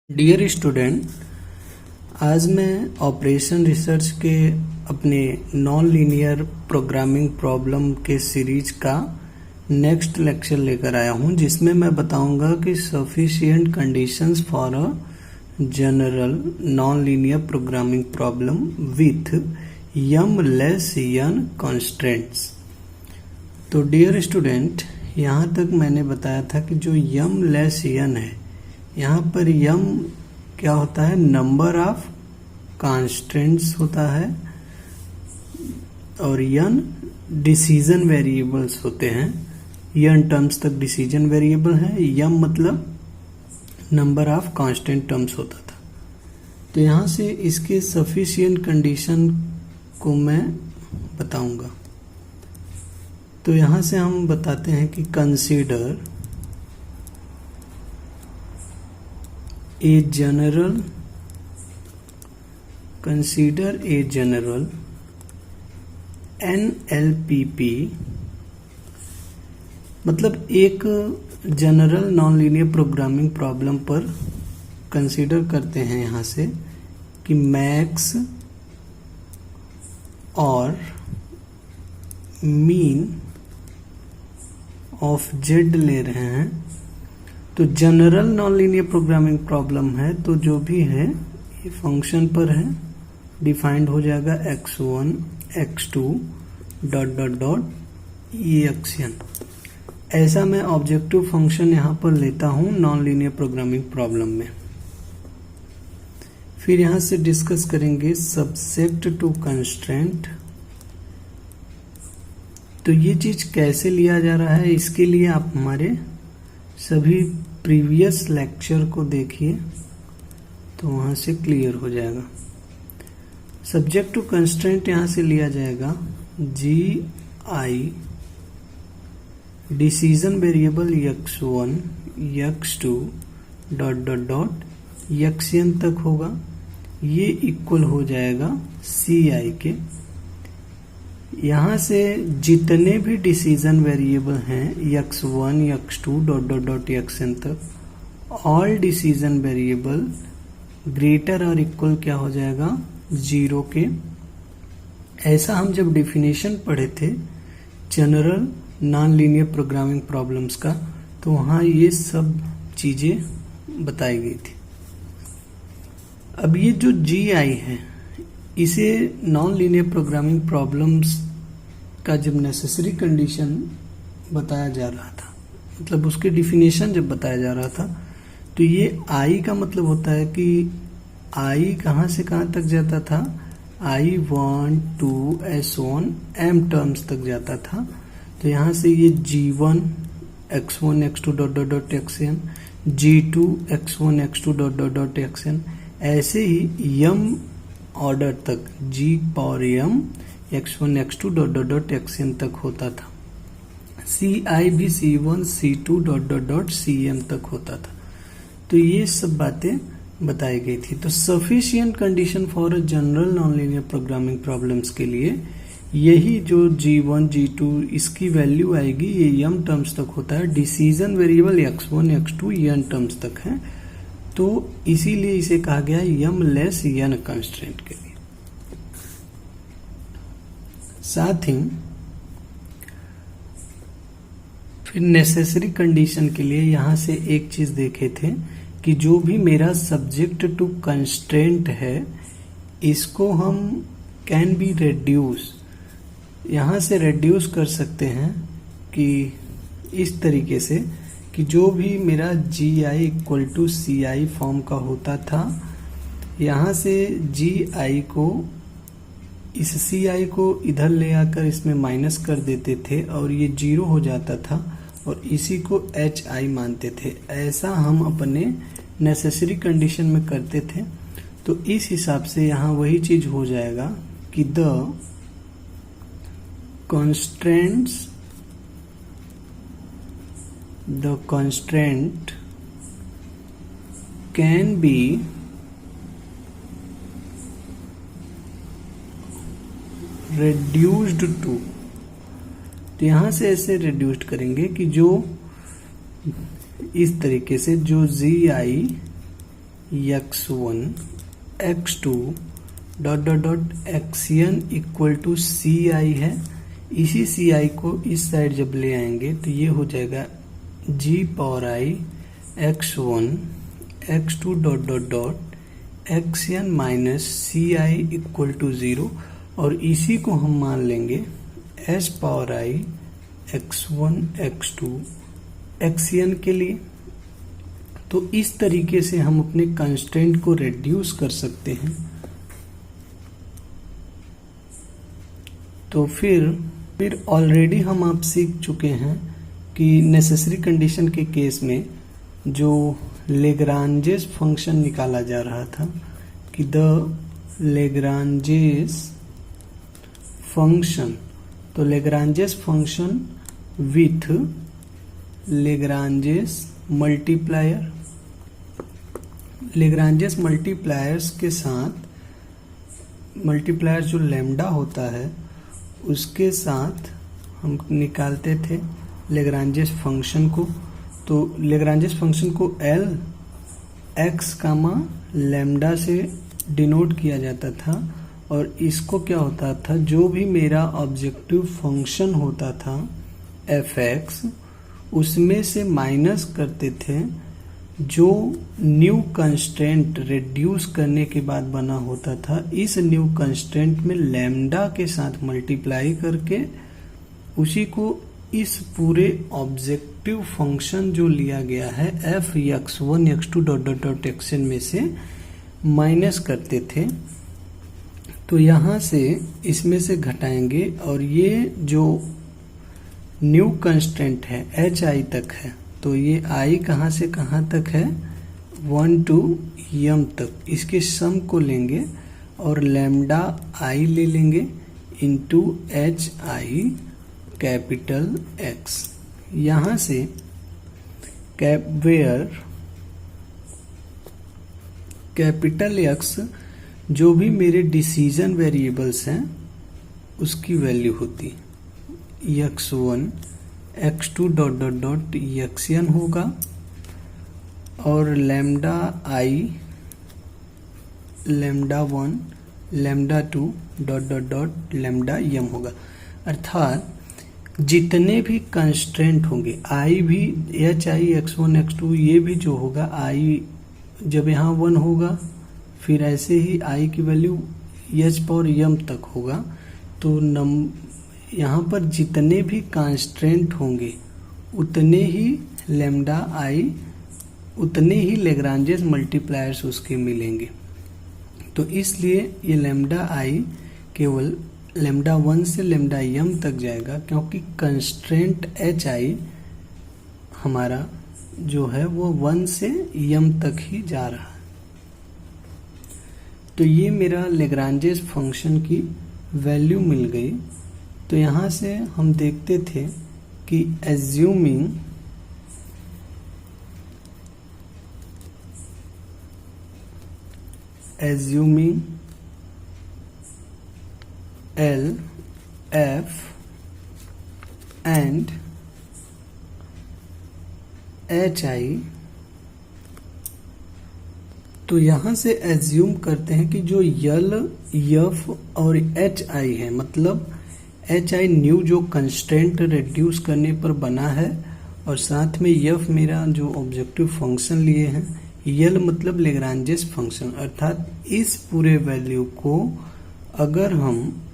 Dear student, आज मैं operation research के अपने नॉन लीनियर प्रोग्रामिंग प्रॉब्लम के सीरीज का नेक्स्ट लेक्चर लेकर आया हूं, जिसमें मैं बताऊंगा कि sufficient conditions for a general non linear programming problem with m less n constraints. तो डियर स्टूडेंट, यहाँ तक मैंने बताया था कि जो यम लेस यन है, यहाँ पर यम क्या होता है, नंबर ऑफ कॉन्स्टेंट्स होता है, और यन डिसीजन वेरिएबल्स होते हैं। यन टर्म्स तक डिसीजन वेरिएबल है, यम मतलब नंबर ऑफ कांस्टेंट टर्म्स होता था। तो यहाँ से इसके सफिशिएंट कंडीशन को मैं बताऊंगा। तो यहाँ से हम बताते हैं कि कंसीडर a general NLPP, मतलब एक general non linear programming problem पर कंसीडर करते हैं यहाँ से कि मैक्स और मीन ऑफ जेड ले रहे हैं। तो general non linear programming problem है, तो जो भी है ये फंक्शन पर है, डिफाइंड हो जाएगा x1 x2 dot dot dot action. ऐसा मैं ऑब्जेक्टिव फंक्शन यहां पर लेता हूं नॉन लीनियर प्रोग्रामिंग प्रॉब्लम में। फिर यहां से डिस्कस करेंगे सब्जेक्ट टू कंस्ट्रेंट। तो ये चीज कैसे लिया जा रहा है, इसके लिए आप हमारे सभी प्रीवियस लेक्चर को देखिए, तो वहां से क्लियर हो जाएगा। सब्जेक्ट टू कंस्ट्रेंट यहां से लिया जाएगा G I, decision variable x1 x2 dot dot dot X N तक होगा। ये इक्वल हो जाएगा सी आई के। यहाँ से जितने भी डिसीजन वेरिएबल हैं x1 x2 dot dot dot xn तक, ऑल डिसीजन वेरिएबल ग्रेटर और इक्वल क्या हो जाएगा, 0 के। ऐसा हम जब डेफिनेशन पढ़े थे general non linear programming problems का, तो वहाँ ये सब चीजें बताई गई थी। अब ये जो जी आई है, इसे नॉन लीनियर प्रोग्रामिंग प्रॉब्लम्स का जब नेसेसरी कंडीशन बताया जा रहा था, मतलब उसके डिफिनेशन जब बताया जा रहा था, तो ये आई का मतलब होता है कि आई कहाँ से कहाँ तक जाता था, आई 1 2 S1 M टर्म्स तक जाता था। तो यहाँ से ये G1 x1 x2 dot dot dot xn, G2 x1 x2 dot dot dot xn, ऐसे ही यम ऑर्डर तक G power m x1 x2 dot dot dot xn तक होता था। CI भी C1 C2 dot dot dot CM तक होता था। तो ये सब बातें बताई गई थी। तो sufficient condition for a general non linear programming problems के लिए यही जो G1 G2 इसकी वैल्यू आएगी, ये m टर्म्स तक होता है। Decision variable x1 x2 n terms तक है, तो इसीलिए इसे कहा गया यम लेस यन कंस्ट्रेंट के लिए। साथ ही फिर नेसेसरी कंडीशन के लिए यहां से एक चीज देखे थे कि जो भी मेरा सब्जेक्ट टू कंस्ट्रेंट है, इसको हम कैन बी रेड्यूस, यहां से रेड्यूस कर सकते हैं कि इस तरीके से कि जो भी मेरा G I equal to C I form का होता था, यहाँ से जी आई को, इस सी आई को इधर ले आकर इसमें माइनस कर देते थे और ये 0 हो जाता था, और इसी को एच आई मानते थे। ऐसा हम अपने नेसेसरी कंडीशन में करते थे। तो इस हिसाब से यहाँ वही चीज हो जाएगा कि the constraint can be reduced to, तो यहां से ऐसे रिड्यूस्ड करेंगे कि जो इस तरीके से जो g i x1 x2 dot dot dot xn equal to ci है। इसी ci को इस साइड जब ले आएंगे तो ये हो जाएगा g power i x1 x2 dot dot dot xn minus ci equal to 0, और इसी को हम मान लेंगे s power i x1 x2 xn के लिए। तो इस तरीके से हम अपने कंस्ट्रेंट को रिड्यूस कर सकते हैं। तो फिर ऑलरेडी हम आप सीख चुके हैं कि नेसेसरी कंडीशन के केस में जो लेग्रांजेस फंक्शन निकाला जा रहा था कि द लेग्रांजेस फंक्शन, तो Lagrange's function with Lagrange's multiplier, Lagrange's multipliers के साथ मल्टीप्लायर जो लैम्डा होता है उसके साथ हम निकालते थे लेग्रांजेस फंक्शन को। तो लेग्रांजेस फंक्शन को एल एक्स कामा लैम्डा से डिनोट किया जाता था, और इसको क्या होता था, जो भी मेरा ऑब्जेक्टिव फंक्शन होता था एफ एक्स, उसमें से माइनस करते थे जो न्यू कंस्ट्रेंट रिड्यूस करने के बाद बना होता था। इस न्यू कंस्ट्रेंट में लैम्डा के साथ मल्टीप्लाई करके उसी को इस पूरे ऑब्जेक्टिव फंक्शन जो लिया गया है F x1 x2 dot dot dot xn में से माइनस करते थे। तो यहाँ से इसमें से घटाएंगे, और ये जो न्यू कंस्ट्रेंट है एच आई तक है, तो ये आई कहाँ से कहाँ तक है 1 to m तक, इसके सम को लेंगे और लैम्डा आई ले लेंगे into H I capital x. यहाँ से वेयर कैपिटल एक्स जो भी मेरे डिसीजन वेरिएबल्स हैं उसकी वैल्यू होती x1 x2 dot dot dot xn होगा, और lambda I lambda 1 lambda 2 dot dot dot lambda m होगा। अर्थात जितने भी कंस्ट्रेंट होंगे आई भी एच आई x1 x2 ये भी जो होगा आई जब यहाँ 1 होगा, फिर ऐसे ही आई की वैल्यू एच पावर m तक होगा। तो यहाँ पर जितने भी कंस्ट्रेंट होंगे उतने ही लैम्डा आई, उतने ही लेग्रांजेस मल्टीप्लायर्स उसके मिलेंगे। तो इसलिए ये लैम्डा आई केवल लैम्डा 1 से लैम्डा m तक जाएगा, क्योंकि कंस्ट्रेंट एच आई हमारा जो है वो 1 से m तक ही जा रहा है। तो ये मेरा लेग्रांजेस फंक्शन की वैल्यू मिल गई। तो यहाँ से हम देखते थे कि assuming L, F and HI, तो यहाँ से एज्यूम करते हैं कि जो L, F और HI है, मतलब HI न्यू जो कंस्ट्रेंट रिड्यूस करने पर बना है, और साथ में F मेरा जो ऑब्जेक्टिव फंक्शन लिए हैं, L मतलब लेग्रांजेस फंक्शन। अर्थात इस पूरे वैल्यू को अगर हम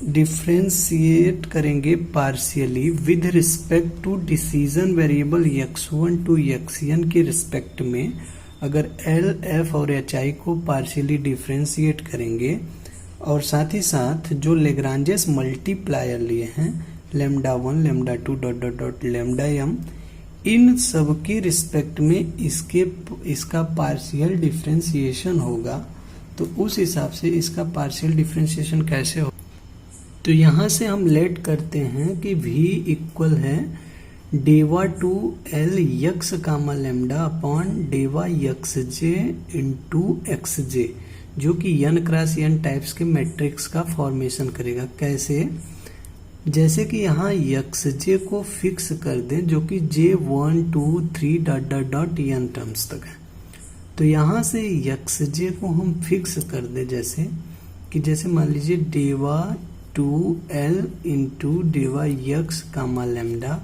डिफ्रेंशिएट करेंगे partially with respect to decision variable x1 to xn के रिस्पेक्ट में, अगर L, F और HI को पार्शियली डिफ्रेंशिएट करेंगे और साथ ही साथ जो लेग्रांजेस मल्टीप्लायर लिए हैं lambda 1 lambda 2 dot dot dot lambda m, इन सब के रिस्पेक्ट में इसका पार्शियल डिफ्रेंशिएशन होगा। तो उस हिसाब से इसका पार्शियल डिफ्रेंशिएशन कैसे हो, तो यहाँ से हम लेट करते हैं कि v इक्वल है डेवा two L X comma lambda upon डेवा X J into X J, जो कि n क्रॉस n टाइप्स के मैट्रिक्स का फॉर्मेशन करेगा। कैसे, जैसे कि यहाँ यक्स जे को फिक्स कर दें, जो कि J1 2 3 dot dot dot n terms तक है। तो यहाँ से यक्स जे को हम फिक्स कर दें, जैसे मान लीजिए डेवा 2L into डेवा x comma lambda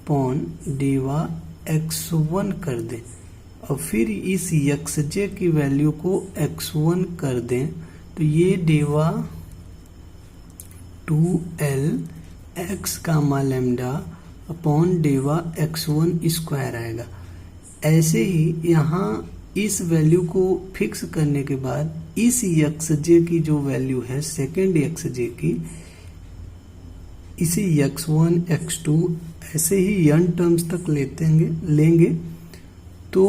pawn डेवा x1 कर दें, और फिर इस यक्स जे की वैल्यू को x1 कर दें, तो ये डेवा 2L x कामा लैम्डा अपॉन डेवा x1 स्क्वायर आएगा। ऐसे ही यहाँ इस वैल्यू को फिक्स करने के बाद इस यक्स जे की जो वैल्यू है सेकेंड यक्स जे की, इसे x1 x2 ऐसे ही n टर्म्स तक लेंगे। तो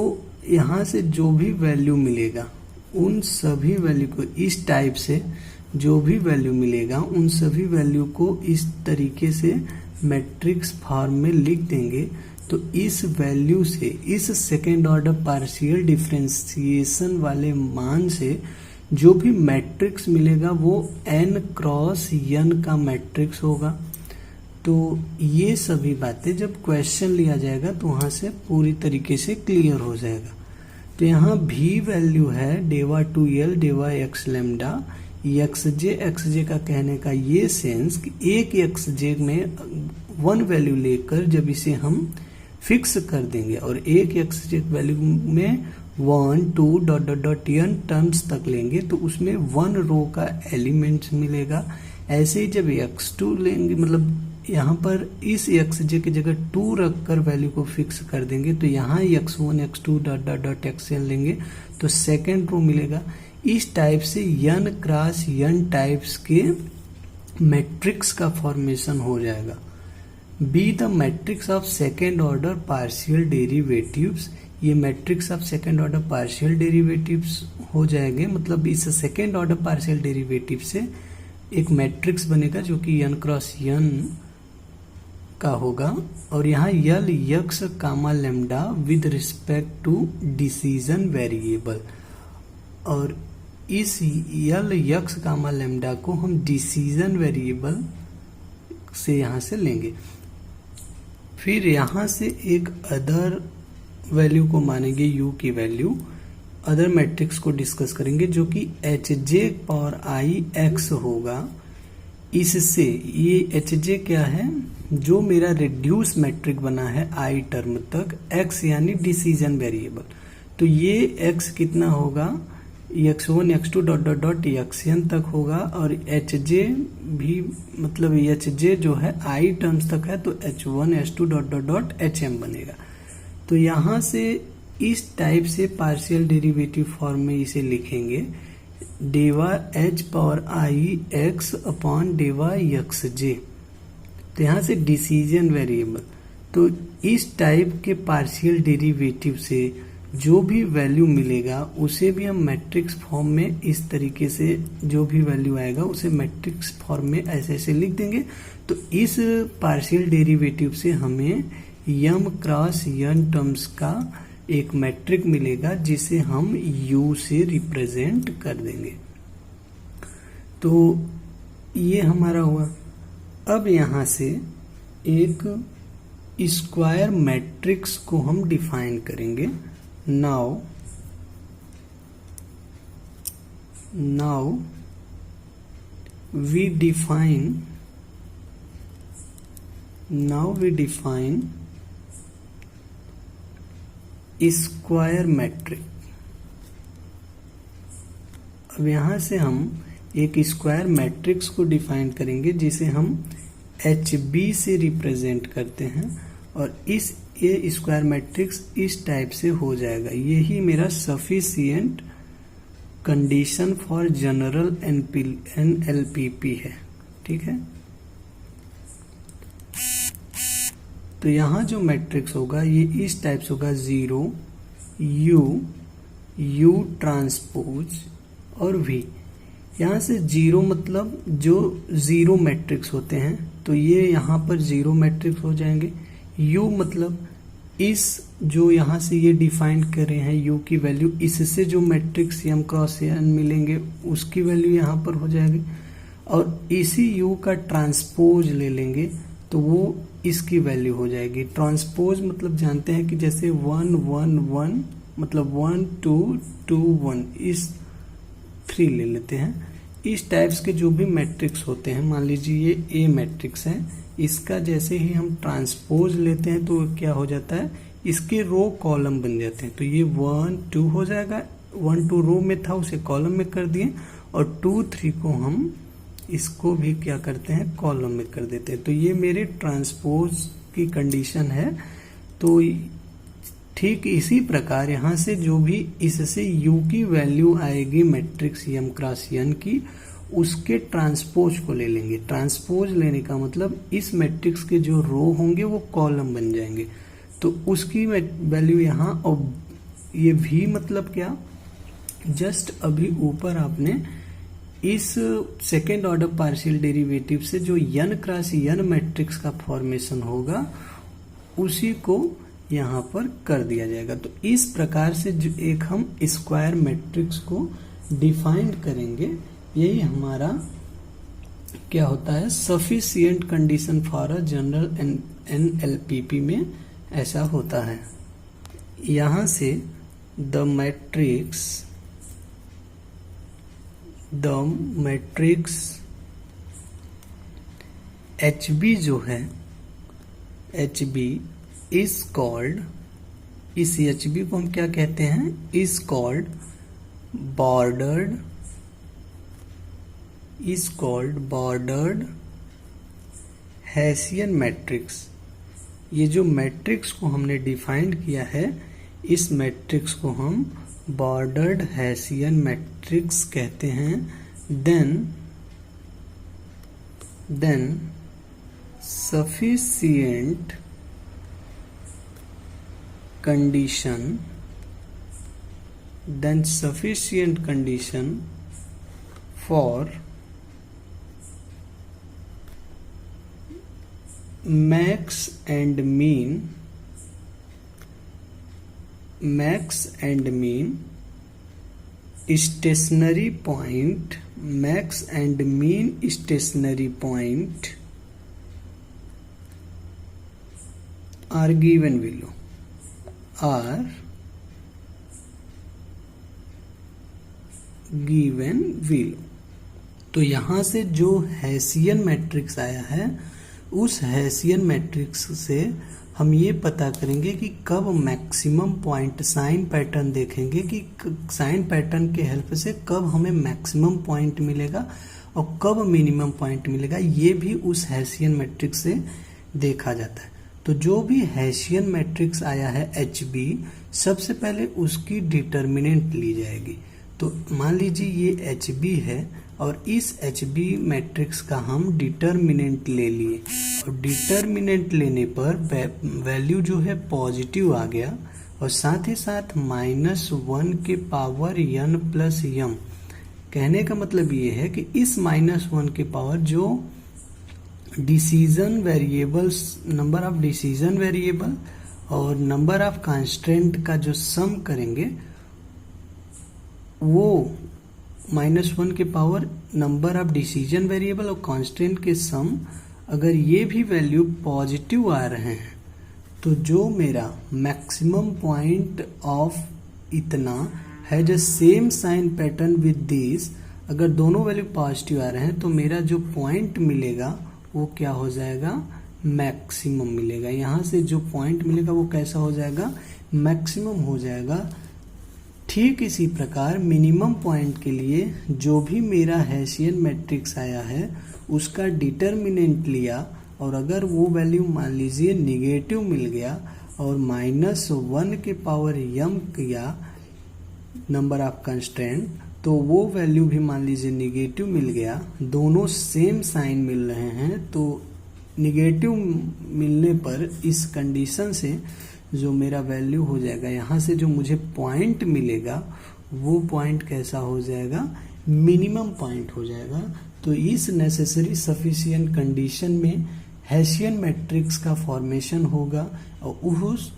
यहाँ से जो भी वैल्यू मिलेगा उन सभी वैल्यू को इस टाइप से जो भी वैल्यू मिलेगा उन सभी वैल्यू को इस तरीके से मैट्रिक्स फॉर्म में लिख देंगे। तो इस वैल्यू से, इस सेकेंड ऑर्डर पार्शियल डिफरेंशिएशन वाले मान से जो भी मैट्रिक्स मिलेगा वो n क्रॉस n का मैट्रिक्स होगा। तो ये सभी बातें जब क्वेश्चन लिया जाएगा तो वहां से पूरी तरीके से क्लियर हो जाएगा। तो यहाँ भी वैल्यू है डेवा 2L डेवा x लैम्डा एक्स जे का कहने का ये सेंस कि एक एक्स जे में 1 वैल्यू लेकर जब इसे हम फिक्स कर देंगे और एक एक्स जे वैल्यू में 1 2 dot dot dot n terms तक लेंगे तो उसमें 1 रो का एलिमेंट मिलेगा। ऐसे ही जब x2 लेंगे, मतलब यहाँ पर इस एक्स जे की जगह 2 रखकर वैल्यू को फिक्स कर देंगे, तो यहाँ x1 x2 dot dot dot xn लेंगे तो सेकेंड रो मिलेगा। इस टाइप से n क्रॉस n टाइप्स के मैट्रिक्स का फॉर्मेशन हो जाएगा। Be the matrix of second order partial derivatives, ये matrix of second order partial derivatives हो जाएंगे। मतलब इस सेकेंड ऑर्डर पार्शियल डेरिवेटिव से एक मैट्रिक्स बनेगा जो कि n क्रॉस n का होगा, और यहाँ L X comma lambda with respect to decision variable, और इस यल यक्स कामा लैम्डा को हम डिसीजन वेरिएबल से यहाँ से लेंगे। फिर यहाँ से एक अदर वैल्यू को मानेंगे u की वैल्यू, अदर मैट्रिक्स को डिस्कस करेंगे जो कि hj पावर i x होगा। इससे ये hj क्या है, जो मेरा रिड्यूस मैट्रिक बना है i टर्म तक, x यानी डिसीजन वेरिएबल, तो ये x कितना होगा x1 x2 dot dot dot xn तक होगा, और hj भी मतलब hj जो है i टर्म्स तक है तो h1 h2 dot dot dot hm बनेगा। तो यहाँ से इस टाइप से पार्शियल डेरिवेटिव फॉर्म में इसे लिखेंगे, डेवा h power i x upon डेवा यक्स जे। तो यहाँ से डिसीजन वेरिएबल, तो इस टाइप के पार्शियल डेरिवेटिव से जो भी वैल्यू मिलेगा उसे भी हम मैट्रिक्स फॉर्म में इस तरीके से जो भी वैल्यू आएगा उसे मैट्रिक्स फॉर्म में ऐसे ऐसे लिख देंगे। तो इस पार्शियल डेरिवेटिव से हमें m क्रॉस n टर्म्स का एक मैट्रिक मिलेगा जिसे हम u से रिप्रेजेंट कर देंगे। तो ये हमारा हुआ। अब यहाँ से एक स्क्वायर मैट्रिक्स को हम डिफाइन करेंगे। Now we define square matrix. अब यहाँ से हम एक स्क्वायर मैट्रिक्स को डिफाइन करेंगे जिसे हम HB से रिप्रेजेंट करते हैं, और ये स्क्वायर मैट्रिक्स इस टाइप से हो जाएगा। यही मेरा sufficient condition for general NLPP है, ठीक है। तो यहाँ जो मैट्रिक्स होगा ये इस टाइप से होगा, 0 U ट्रांसपोज और V। यहाँ से 0 मतलब जो 0 मैट्रिक्स होते हैं तो ये यहाँ पर 0 मैट्रिक्स हो जाएंगे। U मतलब इस जो यहाँ से ये डिफाइन कर रहे हैं U की वैल्यू, इससे जो मैट्रिक्स m क्रॉस n मिलेंगे उसकी वैल्यू यहाँ पर हो जाएगी। और इसी यू का ट्रांसपोज ले लेंगे तो वो इसकी वैल्यू हो जाएगी। ट्रांसपोज मतलब जानते हैं कि जैसे 1 1 1 मतलब 1 2 2 1, इस 3 ले लेते हैं। इस टाइप्स के जो भी मैट्रिक्स होते हैं, मान लीजिए ये ए मैट्रिक्स है, इसका जैसे ही हम ट्रांसपोज लेते हैं तो क्या हो जाता है, इसके रो कॉलम बन जाते हैं। तो ये 1 2 हो जाएगा, 1 2 रो में था उसे कॉलम में कर दिए, और 2 3 को हम इसको भी क्या करते हैं, कॉलम में कर देते हैं। तो ये मेरे ट्रांसपोज की कंडीशन है। तो ठीक इसी प्रकार यहाँ से जो भी इससे u की वैल्यू आएगी मैट्रिक्स m क्रॉस n की, उसके ट्रांसपोज को ले लेंगे। ट्रांसपोज लेने का मतलब इस मैट्रिक्स के जो रो होंगे वो कॉलम बन जाएंगे, तो उसकी वैल्यू यहाँ। और ये v मतलब क्या, जस्ट अभी ऊपर आपने इस सेकेंड ऑर्डर पार्शियल डेरिवेटिव से जो n क्रॉस n मैट्रिक्स का फॉर्मेशन होगा उसी को यहाँ पर कर दिया जाएगा। तो इस प्रकार से जो एक हम स्क्वायर मैट्रिक्स को डिफाइन करेंगे, यही हमारा क्या होता है, sufficient condition for a general NLPP में ऐसा होता है। यहाँ से द मैट्रिक्स HB जो है, HB इज कॉल्ड, इस HB को हम क्या कहते हैं, is called bordered Hessian matrix. ये जो मैट्रिक्स को हमने डिफाइन किया है, इस मैट्रिक्स को हम बॉर्डर्ड हेसियन मैट्रिक्स कहते हैं। Than sufficient condition for max and mean stationary point, max and mean stationary point are given below, तो यहां से जो हेसियन मैट्रिक्स आया है, उस हेसियन मैट्रिक्स से हम ये पता करेंगे कि कब मैक्सिमम पॉइंट, साइन पैटर्न देखेंगे कि साइन पैटर्न के हेल्प से कब हमें मैक्सिमम पॉइंट मिलेगा और कब मिनिमम पॉइंट मिलेगा, ये भी उस हेसियन मैट्रिक्स से देखा जाता है। तो जो भी हेसियन मैट्रिक्स आया है HB, सबसे पहले उसकी डिटर्मिनेंट ली जाएगी। तो मान लीजिए ये HB है और इस HB मैट्रिक्स का हम डिटर्मिनेंट ले लिए, और डिटर्मिनेंट लेने पर वैल्यू जो है पॉजिटिव आ गया, और साथ ही साथ -1 के पावर n प्लस m। कहने का मतलब ये है कि इस -1 के पावर जो decision variables, number of decision variable और नंबर ऑफ कांस्टेंट का जो सम करेंगे, वो -1 के power number of decision variable और कांस्टेंट के सम, अगर ये भी वैल्यू पॉजिटिव आ रहे हैं, तो जो मेरा मैक्सिमम पॉइंट ऑफ इतना है जो same sign pattern with this, अगर दोनों वैल्यू पॉजिटिव आ रहे हैं तो मेरा जो पॉइंट मिलेगा वो क्या हो जाएगा, मैक्सिमम मिलेगा। यहाँ से जो पॉइंट मिलेगा वो कैसा हो जाएगा, मैक्सिमम हो जाएगा। ठीक इसी प्रकार मिनिमम पॉइंट के लिए जो भी मेरा हेसियन मैट्रिक्स आया है उसका डिटर्मिनेंट लिया, और अगर वो वैल्यू मान लीजिए निगेटिव मिल गया और -1 के पावर m किया नंबर ऑफ कंस्ट्रेंट, तो वो वैल्यू भी मान लीजिए निगेटिव मिल गया, दोनों सेम साइन मिल रहे हैं, तो निगेटिव मिलने पर इस कंडीशन से जो मेरा वैल्यू हो जाएगा, यहाँ से जो मुझे पॉइंट मिलेगा वो पॉइंट कैसा हो जाएगा, मिनिमम पॉइंट हो जाएगा। तो इस नेसेसरी सफिशिएंट कंडीशन में हेसियन मैट्रिक्स का फॉर्मेशन होगा, और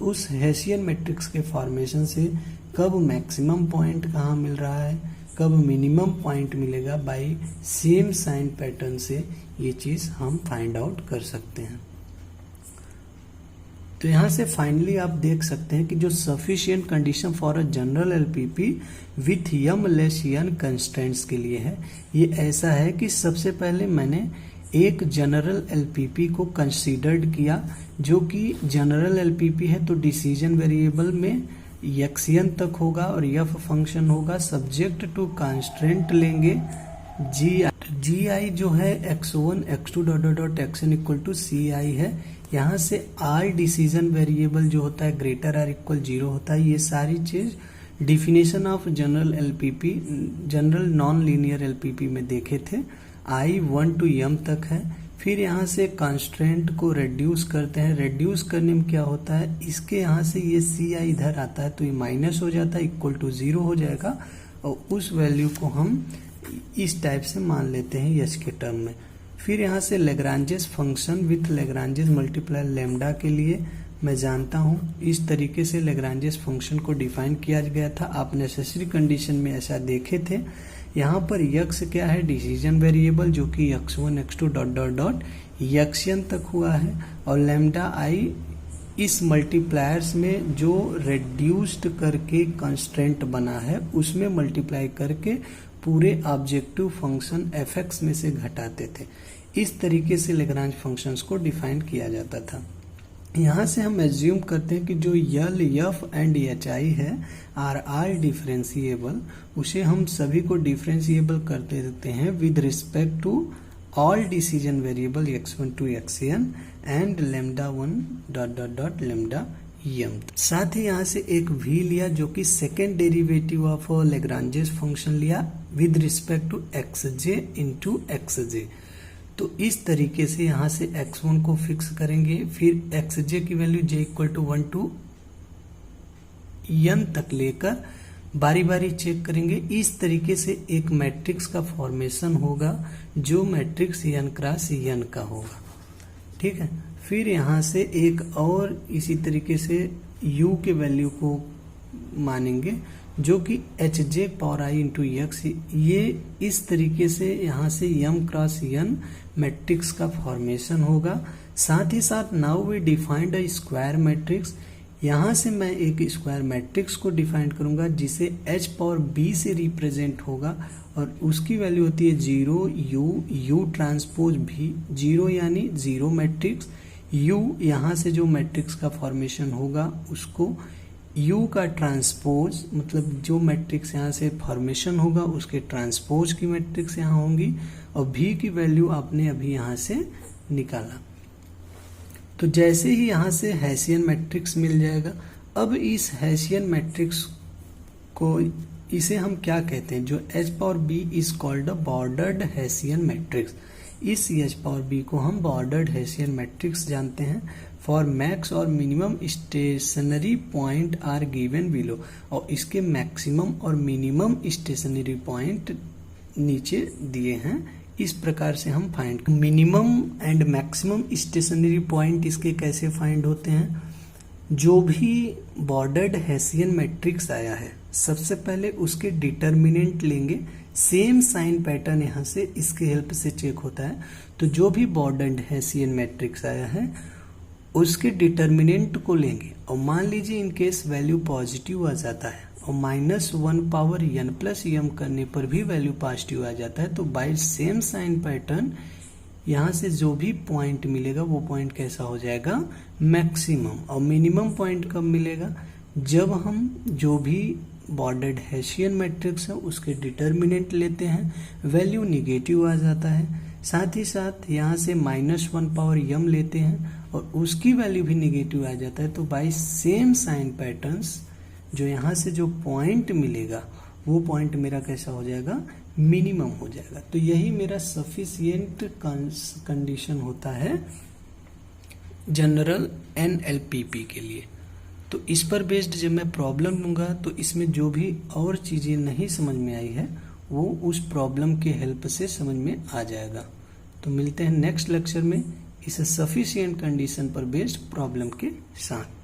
उस हेसियन मैट्रिक्स के फॉर्मेशन से कब मैक्सिमम पॉइंट कहाँ मिल रहा है, कब मिनिमम पॉइंट मिलेगा, बाय सेम साइन पैटर्न से ये चीज हम फाइंड आउट कर सकते हैं। तो यहां से फाइनली आप देख सकते हैं कि जो sufficient condition for a general LPP with m less n constraints के लिए है, ये ऐसा है कि सबसे पहले मैंने एक जनरल एलपीपी को कंसीडर्ड किया, जो कि जनरल एलपीपी है तो डिसीजन वेरिएबल में यक्सियन तक होगा और यफ फंक्शन होगा, सब्जेक्ट टू कंस्ट्रेंट लेंगे जी आई जो है x1 x2 dot dot dot xn equal to C I है। यहाँ से आर डिसीजन वेरिएबल जो होता है ग्रेटर आर इक्वल 0 होता है। ये सारी चीज definition of general LPP, general non linear LPP में देखे थे। आई 1 to m तक है। फिर यहाँ से कंस्ट्रेंट को रेड्यूस करते हैं, रेड्यूस करने में क्या होता है, इसके यहाँ से ये सी आई इधर आता है तो ये माइनस हो जाता है, इक्वल टू 0 हो जाएगा और उस वैल्यू को हम इस टाइप से मान लेते हैं यस के टर्म में। फिर यहाँ से Lagrange's function with Lagrange's multiply lambda के लिए मैं जानता हूँ इस तरीके से लेग्रांजेस फंक्शन को डिफाइन किया गया था। आप नेसेसरी कंडीशन में ऐसा देखे थे। यहाँ पर यक्स क्या है, डिसीजन वेरिएबल जो कि x1 x2 dot dot dot यक्सियन तक हुआ है और लेमडा आई इस मल्टीप्लायर्स में जो रेड्यूस्ड करके कंस्ट्रेंट बना है उसमें मल्टीप्लाई करके पूरे ऑब्जेक्टिव फंक्शन fx में से घटाते थे। इस तरीके से लेग्रांज फंक्शंस को डिफाइन किया जाता था। यहाँ से हम एज्यूम करते हैं कि जो यल यफ एंड एच आई है आर डिफरेंशिएबल, उसे हम सभी को डिफरेंशिएबल करते देते हैं with respect to all decision variable x1 to xn and lambda 1 dot dot dot lambda M. साथ ही यहाँ से एक v लिया जो कि second derivative of Lagrange's function लिया with respect to xj into xj। तो इस तरीके से यहाँ से x1 को फिक्स करेंगे, फिर xj की value j equal to 1 to n तक लेकर बारी बारी चेक करेंगे। इस तरीके से एक मैट्रिक्स का फॉर्मेशन होगा जो मैट्रिक्स n क्रॉस n का होगा। ठीक है, फिर यहाँ से एक और इसी तरीके से u के वैल्यू को मानेंगे जो कि h j power i into x. ये इस तरीके से यहाँ से m क्रॉस n मैट्रिक्स का फॉर्मेशन होगा। साथ ही साथ now we defined a square matrix. यहाँ से मैं एक स्क्वायर मैट्रिक्स को डिफाइन करूंगा जिसे h पावर b से रिप्रेजेंट होगा और उसकी वैल्यू होती है 0 u ट्रांसपोज v, 0 यानी 0 मैट्रिक्स। u यहाँ से जो मैट्रिक्स का फॉर्मेशन होगा उसको u का ट्रांसपोज, मतलब जो मैट्रिक्स यहाँ से फॉर्मेशन होगा उसके ट्रांसपोज की मैट्रिक्स यहाँ होंगी और v की वैल्यू आपने अभी यहाँ से निकाला। तो जैसे ही यहाँ से हेसियन मैट्रिक्स मिल जाएगा, अब इस हेसियन मैट्रिक्स को इसे हम क्या कहते हैं, जो h power b is called a bordered Hessian matrix. इस h पावर b को हम बॉर्डर्ड हेसियन मैट्रिक्स जानते हैं। फॉर मैक्स और minimum stationary point are given below, और इसके मैक्सिमम और मिनिमम स्टेशनरी पॉइंट नीचे दिए हैं। इस प्रकार से हम find, minimum and maximum stationary point इसके कैसे फाइंड होते हैं, जो भी बॉर्डर्ड हेसियन मैट्रिक्स आया है सबसे पहले उसके डिटर्मिनेंट लेंगे। सेम साइन पैटर्न यहाँ से इसके हेल्प से चेक होता है। तो जो भी बॉर्डर्ड हेसियन मैट्रिक्स आया है उसके डिटर्मिनेंट को लेंगे और मान लीजिए इन केस वैल्यू पॉजिटिव आ जाता है और -1 पावर n प्लस m करने पर भी वैल्यू पॉजिटिव आ जाता है, तो बाय सेम साइन पैटर्न यहाँ से जो भी पॉइंट मिलेगा वो पॉइंट कैसा हो जाएगा, मैक्सिमम। और मिनिमम पॉइंट कब मिलेगा, जब हम जो भी बॉर्डर्ड हेसियन मैट्रिक्स है उसके डिटर्मिनेंट लेते हैं, वैल्यू निगेटिव आ जाता है। साथ ही साथ यहाँ से -1 पावर m लेते हैं और उसकी वैल्यू भी निगेटिव आ जाता है। तो बाय सेम साइन पैटर्न्स जो यहाँ से जो पॉइंट मिलेगा वो पॉइंट मेरा कैसा हो जाएगा, मिनिमम हो जाएगा। तो यही मेरा सफिशिएंट कंडीशन होता है जनरल NLPP के लिए। तो इस पर बेस्ड जब मैं प्रॉब्लम लूंगा तो इसमें जो भी और चीजें नहीं समझ में आई है वो उस प्रॉब्लम के हेल्प से समझ में आ जाएगा। तो मिलते हैं नेक्स्ट लेक्चर में इस सफिशिएंट कंडीशन पर बेस्ड प्रॉब्लम के साथ।